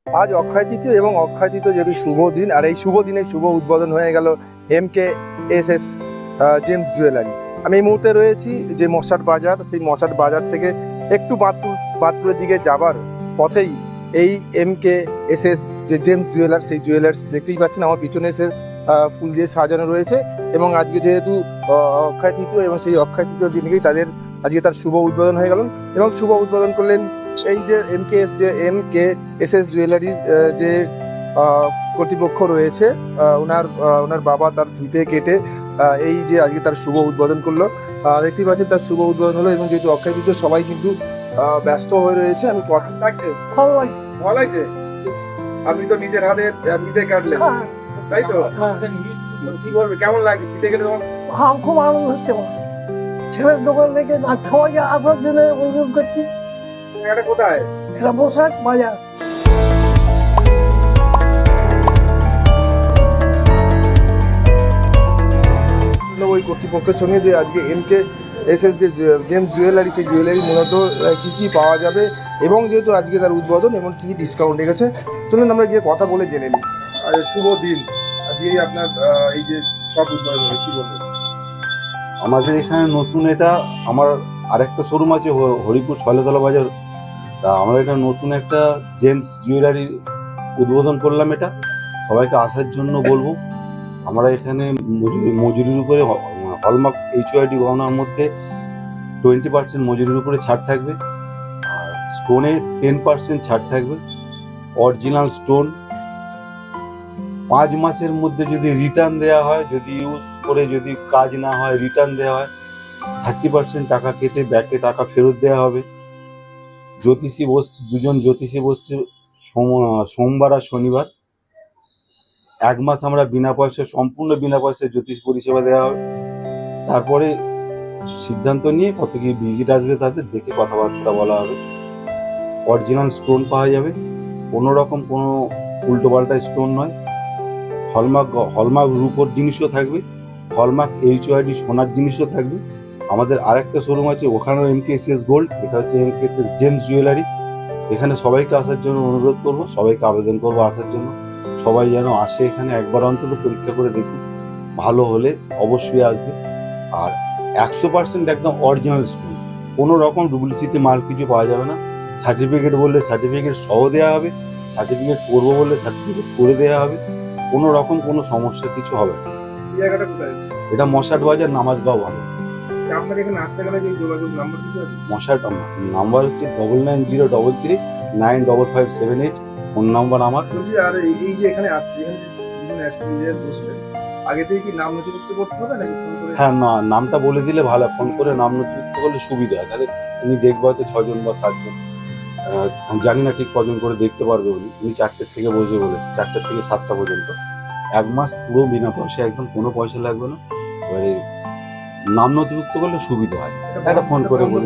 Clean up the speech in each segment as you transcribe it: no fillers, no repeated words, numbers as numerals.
আজ অক্ষয় তৃতীয়া এবং অক্ষয় তৃতীয়া যেহেতু শুভ দিন, আর এই শুভ দিনে শুভ উদ্বোধন হয়ে গেল MKSS জেমস জুয়েলারি। আমি এই মুহূর্তে রয়েছি যে মশাট বাজার, সেই মশাট বাজার থেকে একটু বাদপুরের দিকে যাবার পথেই এই MKSS যে জেমস জুয়েলার্স, সেই জুয়েলার্স দেখতেই পাচ্ছেন আমার পিছনে এসে ফুল দিয়ে সাজানো রয়েছে। এবং আজকে যেহেতু অক্ষয় তৃতীয়া এবং সেই অক্ষয় তৃতীয় দিনকেই আজকে তার শুভ উদ্বোধন হয়ে গেল। এবং শুভ উদ্বোধন করলেন এই যে MKSS জুয়েলারির যে কর্তৃপক্ষ রয়েছে, ওনার বাবা তার ফিতে কেটে এই যে আজকে তার শুভ উদ্বোধন করলো। দেখতেই পাচ্ছেন তার শুভ উদ্বোধন হলো। এবং যেহেতু অক্ষয় তৃতীয়া সবাই কিন্তু ব্যস্ত হয়ে রয়েছে, আমি কথা থাকতে ভালো লাগছে। ভালো লাগছে। আপনি তো নিজের হাতে ফিতে কাটলেন, তাই তো? কি করবে, কেমন লাগে ফিতে কেটে? খুব আনন্দ হচ্ছে। ছেলের দোকান থেকে সবাইকে আসার জন্য অনুরোধ করছি। এটা কোথায়? এটা বসাক বাজার। ওই কর্তৃপক্ষের সঙ্গে যে আজকে MKSS যে জেমস জুয়েলারি, সেই জুয়েলারি মূলত কি কি পাওয়া যাবে এবং যেহেতু আজকে তার উদ্বোধন এবং কি ডিসকাউন্ট রেখেছে, চলুন আমরা গিয়ে কথা বলে জেনে নিই। আর শুভ দিন আজকে আপনার এই যে সব উদ্বোধন হবে, কি বলবেন? আমাদের এখানে নতুন এটা আমার আরেকটা শোরুম আছে হরিপুর শৈলতলা বাজার। তা আমরা এটা নতুন একটা জেমস জুয়েলারি উদ্বোধন করলাম। এটা সবাইকে আসার জন্য বলবো। আমরা এখানে মজুরির উপরে হলমার্ক HYD গহনার মধ্যে 20% মজুরির উপরে ছাড় থাকবে, আর স্টোনে 10% ছাড় থাকবে। অরিজিনাল স্টোন 5 মাসের মধ্যে যদি রিটার্ন দেওয়া হয়, যদি ইউজ করে যদি কাজ না হয় রিটার্ন দেওয়া হয়, 30% টাকা কেটে ব্যাকে টাকা ফেরত দেওয়া হবে। জ্যোতিষী বসছে, 2জন জ্যোতিষী বসছে সোমবার আর শনিবার। 1 মাস আমরা সম্পূর্ণ বিনা পয়সায় জ্যোতিষ পরিষেবা দেওয়া হবে। তারপরে সিদ্ধান্ত নিয়ে কত কি ভিজিট আসবে তাদের দেখে কথাবার্তা বলা হবে। অরিজিনাল স্টোন পাওয়া যাবে, কোনো রকম কোনো উল্টোপাল্টা স্টোন নয়। হলমার্ক রূপোর জিনিসও থাকবে, হলমার্ক HYD সোনার জিনিসও থাকবে। আমাদের আরেকটা শোরুম আছে, ওখানেও MKSS গোল্ড, এটা হচ্ছে MKSS জেমস জুয়েলারি। এখানে সবাইকে আসার জন্য অনুরোধ করবো, সবাইকে আবেদন করবো আসার জন্য। সবাই যেন আসে, এখানে একবার অন্তত পরীক্ষা করে দেখুন, ভালো হলে অবশ্যই আসবে। আর 100% একদম অরিজিনাল স্টোন, কোনো রকম ডুপ্লিসিটি মাল কিছু পাওয়া যাবে না। সার্টিফিকেট বললে সার্টিফিকেট সহ দেওয়া হবে, সার্টিফিকেট করবো বললে সার্টিফিকেট করে দেওয়া হবে, কোনো রকম কোনো সমস্যা কিছু হবে না। এই জায়গাটা কোথায়? এটা মশাট বাজার, নামাজগাঁও ভালো। আপনার এখানে আসতে গেলে যে যোগাযোগ নাম্বার দিতে হবে? মশাট নাম্বার হচ্ছে 9903355578, ফোন নাম্বার আমার। বলছি, আর এই যে এখানে আসতে, এখানে যে অ্যাস্ট্রোলজার বসবে, আগে থেকে কি নাম নথিভুক্ত করতে হবে নাকি ফোন করে? হ্যাঁ, নামটা বলে দিলে ভালো, ফোন করে নাম নথিভুক্ত করলে সুবিধা হয়। তাহলে উনি দেখবে হয়তো 6জন বা 7জন, আমি জানি না ঠিক কজন করে দেখতে পারবে উনি 4টে থেকে বসবে বলে, 4টে থেকে 7টা পর্যন্ত। 1 মাস পুরো বিনা পয়সা, একদম কোনো পয়সা লাগবে না। এবারে নাম নথিভুক্ত করলে সুবিধা হয়। এটা ফোন করে বলে,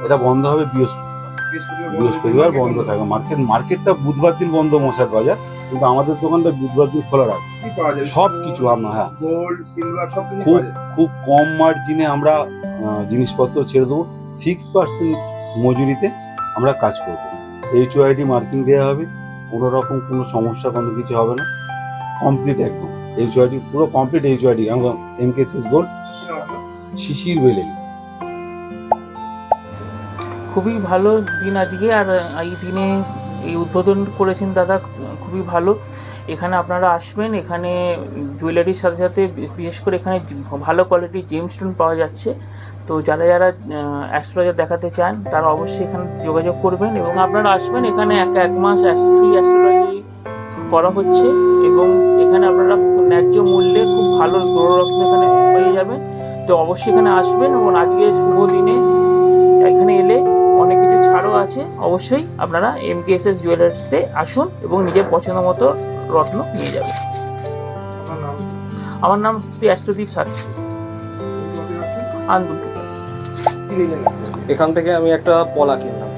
এটা বন্ধ হবে বৃহস্পতিবার বন্ধ থাকে। মার্কেটটা বুধবার দিন বন্ধ মশার বাজার, কিন্তু আমাদের দোকানটা বুধবার দিন খোলা রাখবে। সব কিছু আমরা, হ্যাঁ, গোল্ড সিলভার সব কিছু খুব পাওয়া যায়। খুব কম মার্জিনে আমরা জিনিসপত্র ছেড়ে দেবো। 6% মজুরিতে আমরা কাজ করবো। HYD মার্কিং দেওয়া হবে, কোনো রকম কোনো সমস্যা কোনো কিছু হবে না। কমপ্লিট একদম HYD, পুরো কমপ্লিট HYD। আমরা MKSS গোল্ড, শিশির বেলে। খুবই ভালো দিন আজকে, আর এই দিনে এই উদ্বোধন করেছেন দাদা, খুবই ভালো। এখানে আপনারা আসবেন, এখানে জুয়েলারির সাথে সাথে বিশেষ করে এখানে ভালো কোয়ালিটির জেমস্টোন পাওয়া যাচ্ছে। তো যারা যারা অ্যাস্ট্রোলজার দেখাতে চান তারা অবশ্যই এখানে যোগাযোগ করবেন এবং আপনারা আসবেন। এখানে এক মাস ফ্রি অ্যাস্ট্রোলজি করা হচ্ছে এবং এখানে আপনারা ন্যায্য মূল্যে খুব ভালো গ্রহরত্ন এখানে পেয়ে যাবেন। তো অবশ্যই এখানে আসবেন এবং আজকে শুভ দিনে এখানে এলে অনেক কিছু ছাড়ও আছে। অবশ্যই আপনারা MKSS জুয়েলার্সে আসুন এবং নিজের পছন্দ মতো রত্ন নিয়ে যাবেন। আমার নাম শ্রী অ্যাস্ট্রদীপ শাস্ত্রী, আন্দুল। এখান থেকে আমি একটা পলা কিনলাম।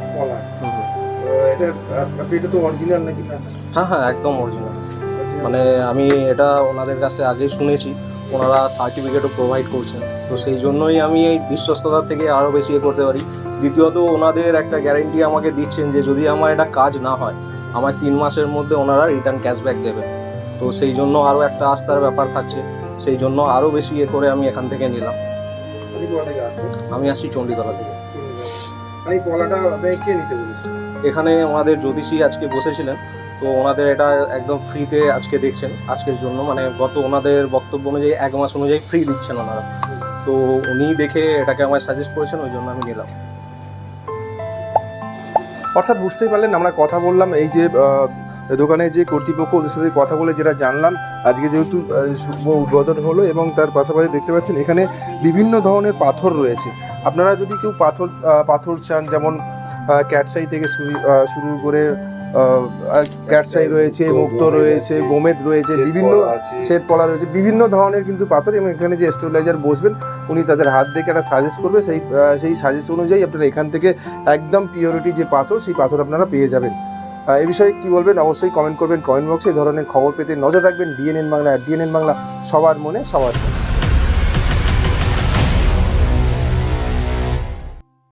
এটা তো অরিজিনাল নাকি? হ্যাঁ হ্যাঁ, একদম অরিজিনাল। মানে আমি এটা ওনাদের কাছে আগেই শুনেছি, ওনারা সার্টিফিকেটও প্রোভাইড করছেন, তো সেই জন্যই আমি এই বিশ্বস্ততা থেকে আরও বেশি করতে পারি। দ্বিতীয়ত ওনাদের একটা গ্যারেন্টি আমাকে দিচ্ছেন যে যদি আমার এটা কাজ না হয় আমার 3 মাসের মধ্যে ওনারা রিটার্ন ক্যাশব্যাক দেবে। তো সেই জন্য আরও একটা আস্থার ব্যাপার থাকছে, সেই জন্য আরও বেশি করে আমি এখান থেকে নিলাম। আমি আসছি চণ্ডীতলা থেকে। এখানে ওনাদের জ্যোতিষী আজকে বসেছিলেন, তো ওনাদের এটা একদম ফ্রিতে আজকে দেখছেন, আজকের জন্য মানে গত ওনাদের বক্তব্য অনুযায়ী 1 মাস অনুযায়ী ফ্রি দিচ্ছেন ওনারা। তো উনি দেখে এটাকে আমায় সাজেস্ট করেছেন, ওই জন্য আমি নিলাম। অর্থাৎ বুঝতেই পারলেন, আমরা কথা বললাম এই যে দোকানে যে কর্তৃপক্ষ, ওদের সাথে কথা বলে যেটা জানলাম, আজকে যেহেতু শুভ উদ্বোধন হলো এবং তার পাশাপাশি দেখতে পাচ্ছেন এখানে বিভিন্ন ধরনের পাথর রয়েছে। আপনারা যদি কেউ পাথর চান, যেমন ক্যাটসাই থেকে শুরু করে ক্যাটসাই রয়েছে, মুক্ত রয়েছে, গোমেদ রয়েছে, বিভিন্ন শ্বেত পলা রয়েছে, বিভিন্ন ধরনের কিন্তু পাথর। এবং এখানে যে অ্যাস্ট্রোলজার বসবেন উনি তাদের হাত দেখে একটা সাজেস্ট করবে, সেই সাজেস্ট অনুযায়ী আপনারা এখান থেকে একদম পিওরিটি যে পাথর, সেই পাথর আপনারা পেয়ে যাবেন। এই বিষয়ে কী বলবেন অবশ্যই কমেন্ট করবেন কমেন্ট বক্সে। এই ধরনের খবর পেতে নজর রাখবেন ডিএনএন বাংলা। ডিএনএন বাংলা সবার মনে সবার।